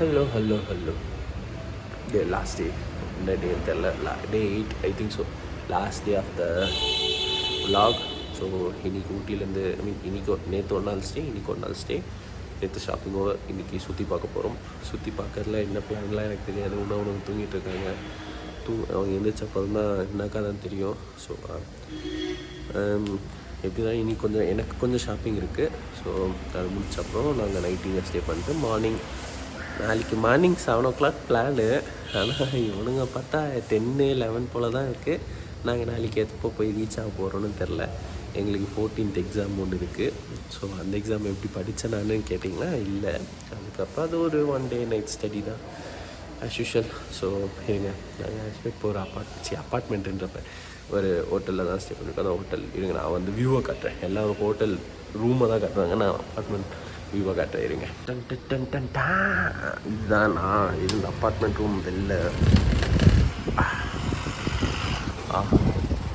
Hello. The last day. The day day 8, I think so. Last day of the vlog. So இன்றைக்கி ஊட்டியிலேருந்து இன்றைக்கி நேற்று ஒரு நாள் stay, இன்றைக்கி ஒரு நாள் ஸ்டே. நேற்று ஷாப்பிங் ஓவர், இன்றைக்கி சுற்றி பார்க்க போகிறோம். சுற்றி பார்க்கறதுல என்ன பிளான்லாம் எனக்கு தெரியாது. உணவு தூங்கிட்டு இருக்காங்க. அவங்க எந்திரிச்சப்பறம் தான் என்னக்கா தான் தெரியும். ஸோ எப்படி தான் இன்றைக்கி எனக்கு கொஞ்சம் ஷாப்பிங் இருக்குது. ஸோ அது முடிச்சப்பறம் நாங்கள் நைட்டு இங்கே ஸ்டே பண்ணிட்டு நாளைக்கு மார்னிங் 7 o'clock பிளானு. ஆனால் இவனுங்க பார்த்தா 10-11 போல் தான் இருக்குது. நாங்கள் நாளைக்கு எப்போ போய் ரீச் ஆக போகிறோன்னு தெரில. எங்களுக்கு 14th எக்ஸாம் ஒன்று இருக்குது. ஸோ அந்த எக்ஸாம் எப்படி படித்தேன் நான் கேட்டிங்கன்னா இல்லை. அதுக்கப்புறம் அது ஒரு 1 day நைட் ஸ்டடி தான் ஆஸ் யூஷுவல். ஸோ இருங்க, நாங்கள் ஆக்சுவலி இப்போ ஒரு அப்பார்ட்மெண்ட்டுன்றப்ப ஒரு ஹோட்டலில் தான் ஸ்டே பண்ணியிருக்கோம். அந்த ஹோட்டல் இருங்க, நான் வந்து வியூவை காட்டுறேன். எல்லோரும் ஹோட்டல் ரூமை தான் காட்டுறாங்க, நான் அப்பார்ட்மெண்ட் வியூவை காட்டுறேன். இருங்க, இதுதான் நான் இருந்த அப்பார்ட்மெண்ட் ரூம். வெளில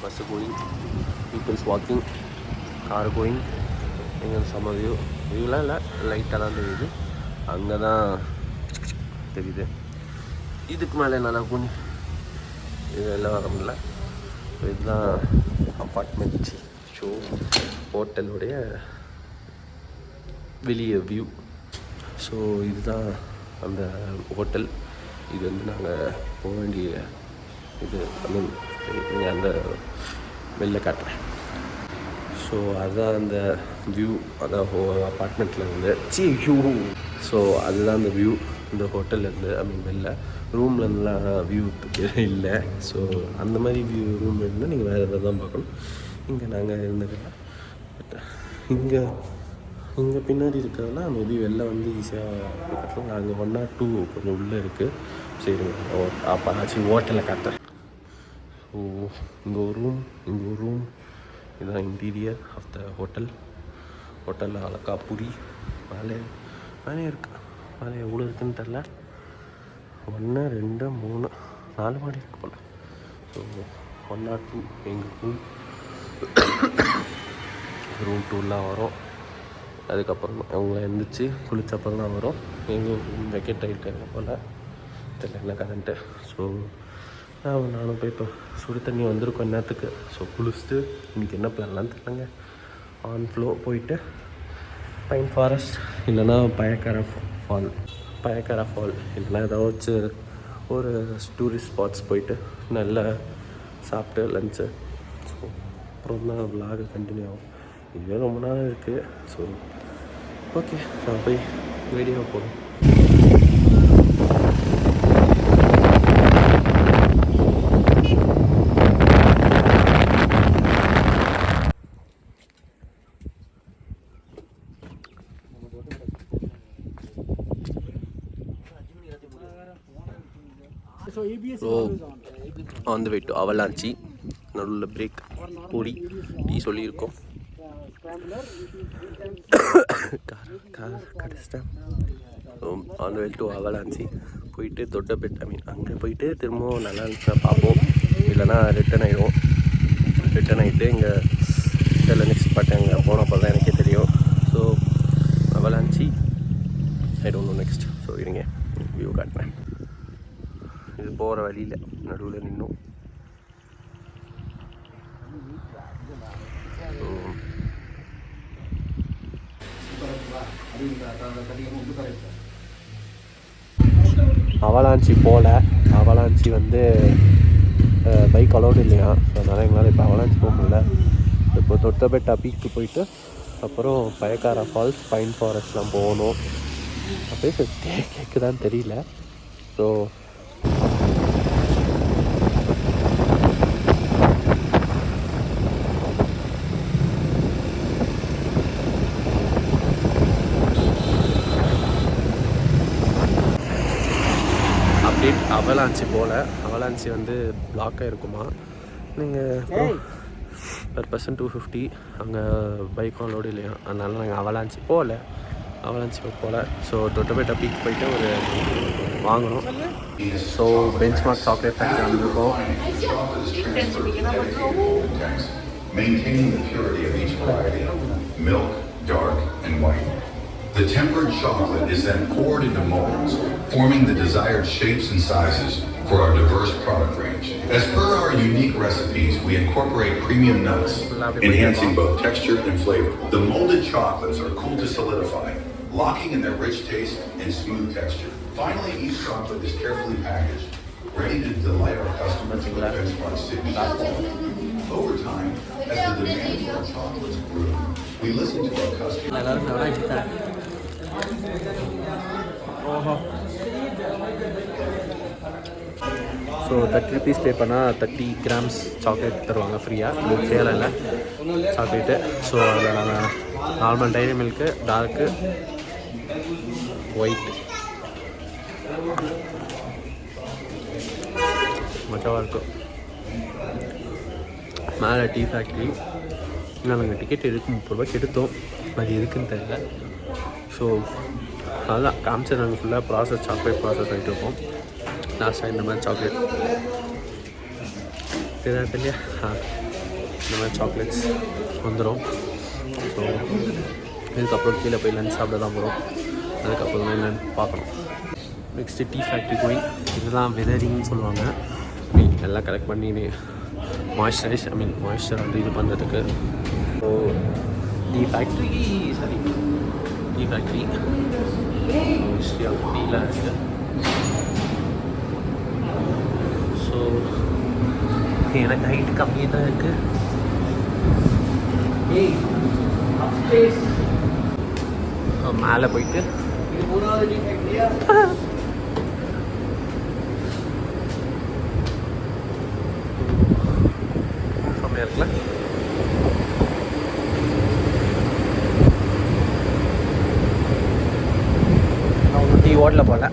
bus going, peoples walking, car going. எங்கே செம்ம வியூலாம் இல்லை, லைட்டாக தான் தெரியுது. அங்கே தான் தெரியுது. இதுக்கு மேலே நல்லா குனி இதெல்லாம் வர முடியல. இதுதான் அப்பார்ட்மெண்ட் ஷோ ஹோட்டலுடைய வெளியே வியூ. ஸோ இதுதான் அந்த ஹோட்டல். இது வந்து நாங்கள் போக வேண்டிய இது நீங்கள் அந்த வெளில காட்டுறேன். ஸோ அதுதான் அந்த வியூ, அதான் அப்பார்ட்மெண்ட்டில் இருந்து ஸோ அதுதான் அந்த வியூ இந்த ஹோட்டல்லேருந்து. வெளில ரூம்லேருந்துலாம் வியூ இல்லை. ஸோ அந்த மாதிரி வியூ ரூம் இருந்தால் நீங்கள் வேறு எதாவது தான் பார்க்கணும். இங்கே நாங்கள் இருந்ததில்லை. பட் இங்கே பின்னாடி இருக்கிறதுலாம் மேபி வெளில வந்து ஈஸியாக கட்டலாம். நாங்கள் 1 or 2 கொஞ்சம் உள்ளே இருக்குது. சரி, அப்போ ஆச்சு ஹோட்டலில் காட்டுறேன். ஸோ இங்கே ஒரு ரூம் இதுதான் இன்டீரியர் ஆஃப் த ஹோட்டலில் அழகா பூரி மேலே இருக்கு. மேலே எவ்வளோ இருக்குதுன்னு தெரில. 1 2 3 4 மாடி இருக்கு போல். ஸோ 1 or 2 எங்கள் ரூம் 2லாம் வரும். அதுக்கப்புறம் அவங்கள எழுந்திரிச்சு குளிச்சப்பறம் தான் வரும். எங்கள் வெக்கெட் ஆகிட்டாங்க போல், தெரியல என்ன கரண்ட்டு. ஸோ நானும் போய் இப்போ சுடு தண்ணி வந்திருக்கோம் நேரத்துக்கு. ஸோ குளிச்சுட்டு இன்றைக்கி என்ன பிளான்லாம் தெரியலங்க. ஆன் ஃப்ளோ போயிட்டு பைன் ஃபாரஸ்ட் இல்லைன்னா பயக்காரா ஃபால் இல்லைன்னா ஏதாச்சும் ஒரு டூரிஸ்ட் ஸ்பாட்ஸ் போயிட்டு நல்லா சாப்பிட்டு லஞ்சு. ஸோ அப்புறம் தான் விலாக் கண்டினியூ ஆகும். இதுவே ரொம்ப நாள் இருக்குது. ஸோ ஓகே, நான் போய் வீடியோ போடுறேன். So on the way to Avalanche. நடுவில் பிரேக் பூரி டீ சொல்லியிருக்கோம். கடைசிட்டேன். So on the way to Avalanche போயிட்டு தொட்டபெட் அங்கே போயிட்டு திரும்பவும் நல்லா இருந்துச்சுன்னா பார்ப்போம். இல்லைனா ரிட்டன் ஆகிட்டு இங்கே இதில் நெக்ஸ்ட் பார்த்து அங்கே போனப்போ தான் எனக்கே தெரியும். So avalanche I don't know next. So இருங்க வியூ காட்டுறேன். இது போகிற வழியில் நடுவில் நின்றும். அவலாஞ்சி வந்து பைக் அலோடு இல்லையா. ஸோ அதனால் எங்களால் இப்போ அவலாஞ்சி போக முடியல. இப்போ தொட்டபெட்டா பீக்கு போயிட்டு அப்புறம் பயக்காரா ஃபால்ஸ், பைன் ஃபாரஸ்ட்லாம் போகணும். அப்படியே கேட்குதான்னு தெரியல. ஸோ அவலாஞ்சி வந்து பிளாக்காக இருக்குமா. நீங்கள் per person 250. அங்கே பைக் ஆலோடு இல்லையா, அதனால நாங்கள் அவலாஞ்சி போகல. ஸோ தொட்டபெட்டா பீக் போயிட்டு ஒரு வாங்கணும். ஸோ பெஞ்ச்மார்க் சாக்லேட் ஃபேக்ட்ரி வந்திருக்கோம். Maintaining the purity of each variety, milk, dark, and white. The tempered chocolate is then poured into molds, forming the desired shapes and sizes for our diverse product range. As per our unique recipes, we incorporate premium nuts, enhancing both texture and flavor. The molded chocolates are cooled to solidify, locking in their rich taste and smooth texture. Finally, each chocolate is carefully packaged, ready to delight our customers with the benchmark city. Over time, as the demand for our chocolates grew, we listened to our customers. So 30 rupees பே பண்ணால் 30 grams chocolate தருவாங்க ஃப்ரீயாக. உங்களுக்கு சேலை இல்லை chocolate. So அதில் நாங்கள் normal dairy milk, dark, white மச்சவாக இருக்கும். மேலே டீ ஃபேக்ட்ரி. நாங்கள் டிக்கெட் எடுக்கும் 30 ரூபாய்க்கு எடுத்தோம். அது எதுக்குன்னு தெரியல. ஸோ அதுதான் காமிச்சு நாங்கள் ஃபுல்லாக ப்ராசஸ் சாக்லேட் ப்ராசஸ் ஆகிட்டு இருக்கோம். லாஸ்ட்டாக இந்த மாதிரி சாக்லேட் தெரியலையா, இந்த மாதிரி சாக்லேட்ஸ் வந்துடும். ஸோ இதுக்கப்புறம் கீழே போய் லஞ்ச் சாப்பிட தான் போகிறோம். அதுக்கப்புறம் தான் என்னென்னு பார்க்கணும். நெக்ஸ்ட்டு டீ ஃபேக்ட்ரி போய் இதுதான் வெதரிங்னு சொல்லுவாங்க. எல்லாம் கலெக்ட் பண்ணி மாய்ஸ்சர் வந்து இது பண்ணுறதுக்கு. So tea factory history of டீலாம் இருக்குது. ஸோ எனக்கு ஹைட் கம்மியாக தான் இருக்குது. மேலே போயிட்டு செம்மையாக இருக்குல்ல. அவங்க டீ ஓட்டல போல.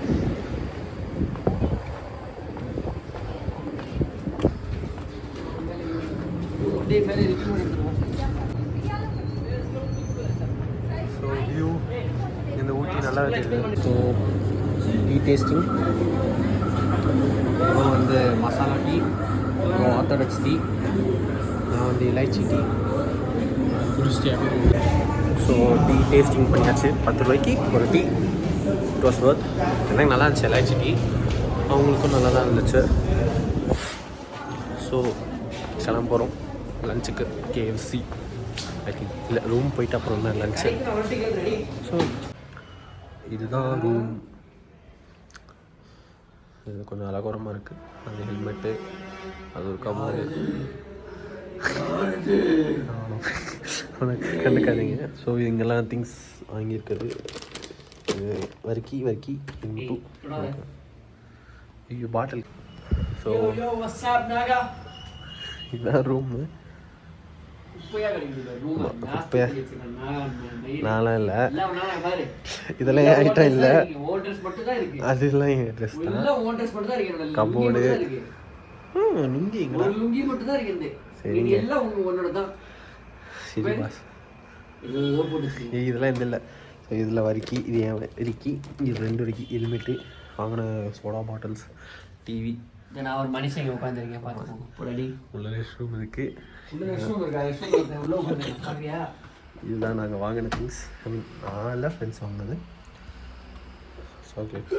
ஸோ வியூ இந்த ஊட்டி நல்லா இருக்குது. So tea tasting. அப்புறம் வந்து மசாலா டீ, அப்புறம் ஆர்த்தடாக்ஸ் டீ, நான் வந்து இலைச்சி டீ குடிச்சிட்டேன். ஸோ டீ டேஸ்டிங் பண்ணியாச்சு. 10 ரூபாய்க்கு ஒரு டீ. It was worth. எனக்கு நல்லா இருந்துச்சு இலைச்சி டீ. அவங்களுக்கும் நல்லா தான் இருந்துச்சு. ஸோ கிளம்ப போகிறோம் லஞ்சுக்கு. KFC ஐ திங்க் இல்லை, ரூம் போயிட்டு அப்புறம் தான் லன்ச்சு. ஸோ இதுதான் ரூம். இது கொஞ்சம் அலங்கோரமாக இருக்குது. அந்த ஹெல்மெட்டு, அது ஒரு கம்மு கண்டுக்காதீங்க. ஸோ இங்கெல்லாம் திங்ஸ் வாங்கியிருக்குது. வரிக்கி இன்ட்டு ஐயோ பாட்டில். ஸோ இதுதான் ரூமு. நான்லாம் இல்லை, இதெல்லாம் என் ஐட்டம் இல்லை, அதெல்லாம் என் ட்ரெஸ் தான். கபோர்டு சரிங்க. சரி பாஸ், இதெல்லாம் இந்த இல்லை. ஸோ இதில் வரிக்கி, இது ஏன் வரிக்கி, இது 2 வரிக்கி, ஹெல்மெட்டு, வாங்கின சோடா பாட்டில்ஸ், டிவி. நான் ஒரு மனுஷன் உட்காந்துருக்கேன் பார்த்து. உள்ள ரெஸ்ட் ரூம் இருக்குது. இதுதான் நாங்கள் வாங்கின திங்ஸ். நான் இல்லை, ஃப்ரெண்ட்ஸ் வாங்கினது சாக்லேட்.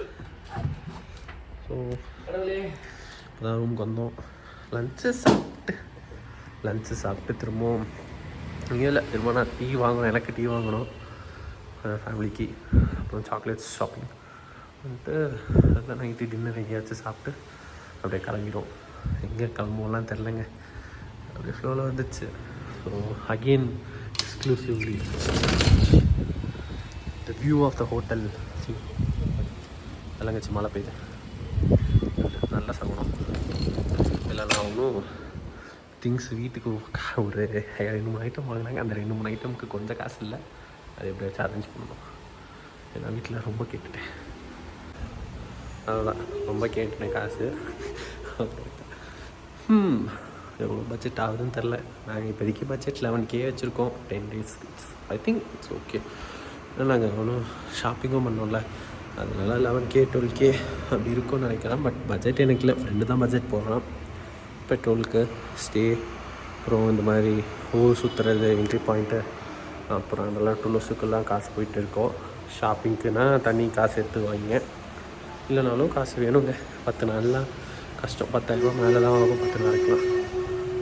ஸோ இப்போதான் ரூமுக்கு வந்தோம். லன்ச்சு சாப்பிட்டு திரும்பவும் இங்கே இல்லை, திரும்ப நான் டீ வாங்கணும். எனக்கு டீ வாங்கணும் ஃபேமிலிக்கு. அப்புறம் சாக்லேட்ஸ் ஷாப்பிங் வந்துட்டு அதான் நைட்டு டின்னர் எங்கேயாச்சும் சாப்பிட்டு அப்படியே கிளம்பிடும். எங்கே கிளம்புவோம்லாம் தெரிலங்க, அப்படியே ஃப்ளோவில் வந்துச்சு. So again exclusively the view of the hotel. விளங்கச்சி மழை பெய்யுது, நல்ல சகுனம். இல்லை நான் ஒன்றும் திங்ஸ் வீட்டுக்கு ஒரு 2-3 ஐட்டம் வாங்கினாங்க. அந்த 2-3 ஐட்டமுக்கு கொஞ்சம் காசு இல்லை. அது எப்படியாச்சும் அரேஞ்ச் பண்ணணும். ஏன்னா வீட்டில் ரொம்ப கேட்டுட்டேன். அதுதான் ரொம்ப கேட்டுட்டேன் காசு. எவ்வளோ பட்ஜெட் ஆகுதுன்னு தெரில. நாங்கள் இப்போதைக்கு பட்ஜெட் 11K வச்சுருக்கோம். 10 days. I think it's okay. ஏன்னா நாங்கள் ஒன்றும் ஷாப்பிங்கும் பண்ணோம்ல, அதனால 11K 12K அப்படி இருக்கும்னு நினைக்கிறேன். பட் பட்ஜெட் எனக்கு இல்லை, ஃப்ரெண்டு தான் பட்ஜெட் போடுறான். பெட்ரோலுக்கு, ஸ்டே, அப்புறம் இந்த மாதிரி ஊர் சுற்றுறது, என்ட்ரி பாயிண்ட்டு, அப்புறம் அதெல்லாம் டூலர்ஸுக்கெல்லாம் காசு போயிட்டு இருக்கோம். ஷாப்பிங்க்குன்னா தனி காசு எடுத்து வாங்க, இல்லைனாலும் காசு வேணுங்க. 10 நாள்லாம் கஷ்டம், 10,000 ரூபா மேலே தான் ஆகும் 10 நாளைக்குலாம்.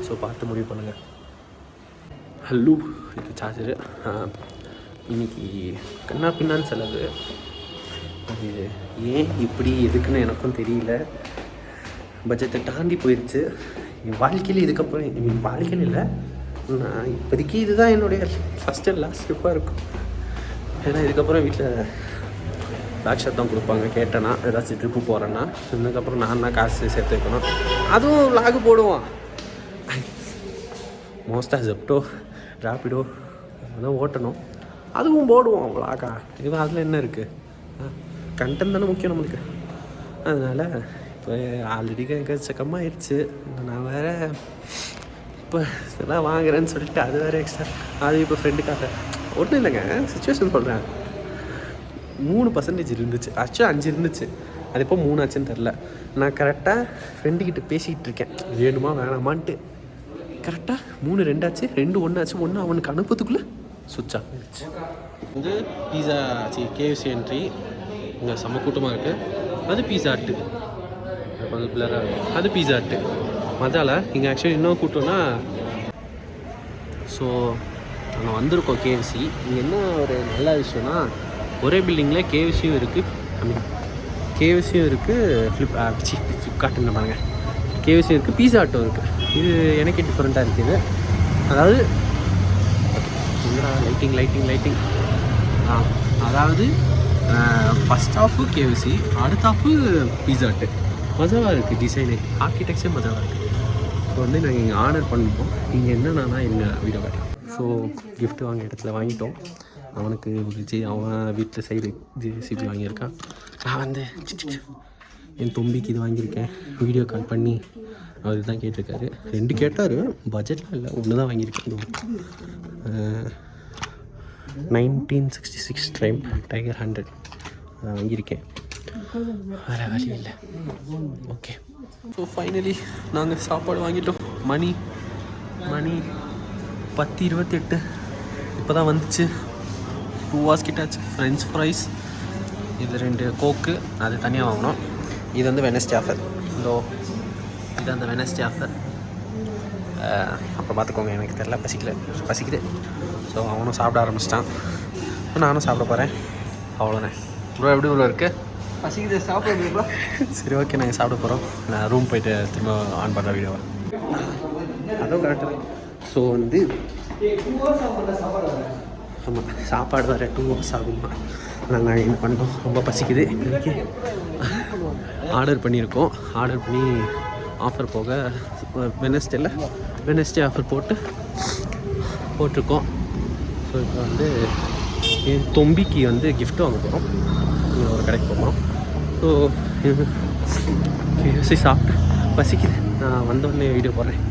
ஸோ பார்த்து முடிவு பண்ணுங்கள். ஹலோ, இது சார்ஜரு. இன்றைக்கி கண்ணா பின்னான்னு செலவு. அது ஏன் இப்படி எதுக்குன்னு எனக்கும் தெரியல. பட்ஜெட்டை தாண்டி போயிடுச்சு. என் வாழ்க்கையில் இதுக்கப்புறம் என் வாழ்க்கையில் இல்லை, நான் இப்போதைக்கு இதுதான் என்னுடைய ஃபஸ்ட் அண்ட் லாஸ்ட் ட்ரிப்பாக இருக்கும். ஏன்னா இதுக்கப்புறம் வீட்டில் பேக் ஷாட் தான் கொடுப்பாங்க. கேட்டேன்னா ஏதாச்சும் ட்ரிப்பு போகிறேன்னா, இதுக்கப்புறம் நான் தான் காசு சேர்த்து வைக்கணும். அதுவும் விலாகு போடுவான். மோஸ்ட்டாக ஜெப்டோ ராப்பிடோ அதான் ஓட்டணும், அதுவும் போடுவோம் விலாகா. இது அதில் என்ன இருக்குது, கண்டென்ட் தானே முக்கியம் நம்மளுக்கு. அதனால் இப்போ ஆல்ரெடி எக்கச்சக்கமாகிடுச்சு. நான் வேறு இப்போ இதெல்லாம் வாங்குறேன்னு சொல்லிட்டு அது வேறு எக்ஸ்ட்ரா. அது இப்போ ஃப்ரெண்டுக்காக ஒன்றும் இல்லைங்க, சுச்சுவேஷன் சொல்கிறேன். 3% இருந்துச்சு, ஆக்சுவலாக 5 இருந்துச்சு. அது இப்போ 3 ஆச்சுன்னு தெரில. நான் கரெக்டாக ஃப்ரெண்டுக்கிட்ட பேசிகிட்டு இருக்கேன், வேணுமா வேணாமான்ட்டு. கரெக்டாக 3 2 ஆச்சு, 2 1 ஆச்சு. 1 அவனுக்கு அனுப்புறதுக்குள்ளே சுவிட்ச் ஆஃப் ஆகிடுச்சு. வந்து பீஸா KFC என்ட்ரி இங்கே செம்ம கூட்டமாக இருக்குது. அது பீஸா ஹட்டு, கொஞ்சம் பிளராக இருக்கும். அது பீஸா ஹட்டு மஜாலா. இங்கே ஆக்சுவலி இன்னும் கூட்டம்னா, ஸோ நாங்கள் வந்திருக்கோம் KFC. இங்கே என்ன ஒரு நல்ல விஷயம்னா, ஒரே பில்டிங்கில் KFCயும் இருக்குது, KFCயும் இருக்குது, ஃப்ளிப்கார்ட்டுன்னு பாருங்கள், KFCயும் இருக்குது, பீஸா ஹட்டும் இருக்குது. இது எனக்கே டிஃப்ரெண்ட்டாக இருக்குது. அதாவது லைட்டிங் அதாவது ஃபஸ்ட் ஹாஃபு KFC, அடுத்த ஹாஃபு பீஸா ஹட்டு. மஜாவாக இருக்குது, டிசைனு ஆர்கிடெக்சர் மஜாவாக இருக்குது. இப்போ வந்து நாங்கள் இங்கே ஆர்டர் பண்ணிப்போம். இங்கே என்னன்னா எங்கள் வீடியோ காட்டுறேன். ஸோ கிஃப்ட் வாங்க இடத்துல வாங்கிட்டோம். அவனுக்கு ஒரு அவன் வீட்டில் சைடு JCB வாங்கியிருக்கான். நான் வந்து என் தம்பிக்கு இது வாங்கியிருக்கேன். வீடியோ கால் பண்ணி அவர் தான் கேட்டிருக்காரு. 2 கேட்டார், பட்ஜெட்லாம் இல்லை, 1 தான் வாங்கியிருக்கேன். 1966 டைகர் 100 அதை வாங்கியிருக்கேன். வேறு வழி இல்லை. ஓகே, ஸோ ஃபைனலி நாங்கள் சாப்பாடு வாங்கிட்டோம். மணி 10:28 இப்போ தான் வந்துச்சு. 2 hours கிட்டாச்சு. ஃப்ரெஞ்ச் ஃப்ரைஸ், இது 2 கோக்கு, அது தனியாக வாங்கினோம். இது வந்து வெனஸ்டே ஆஃபர். இது அந்த வெனஸ்டே ஆஃபர். அப்புறம் பார்த்துக்கோங்க, எனக்கு தெரில, பசிக்குது. ஸோ அவனும் சாப்பிட ஆரம்பிச்சிட்டான், நானும் சாப்பிட போகிறேன். அவ்வளோண்ணே. ப்ரோ எப்படி இவ்வளோ இருக்குது? பசிக்குது, சாப்பிட. சரி, ஓகே, நாங்கள் சாப்பிட போகிறோம். நான் ரூம் போயிட்டு திரும்ப ஆன் பண்ணுற வீடியோவை. அதுவும் கரெக்டு தான். ஸோ வந்து ஆமாம், சாப்பாடு வர 2 hours ஆகுமா. நாங்கள் இது பண்ணோம், ரொம்ப பசிக்குது. இன்றைக்கி ஆர்டர் பண்ணியிருக்கோம். ஆர்டர் பண்ணி ஆஃபர் போக வெனஸ்டே ஆஃபர் போட்டிருக்கோம். ஸோ இப்போ வந்து என் தம்பிக்கு வந்து கிஃப்ட் வாங்க போகிறோம். ஒரு கடைக்கு போகிறோம். ஸோ KFC சாப்பிட்டு பசிக்குது. நான் வந்தோடனே வீடியோ போடுறேன்.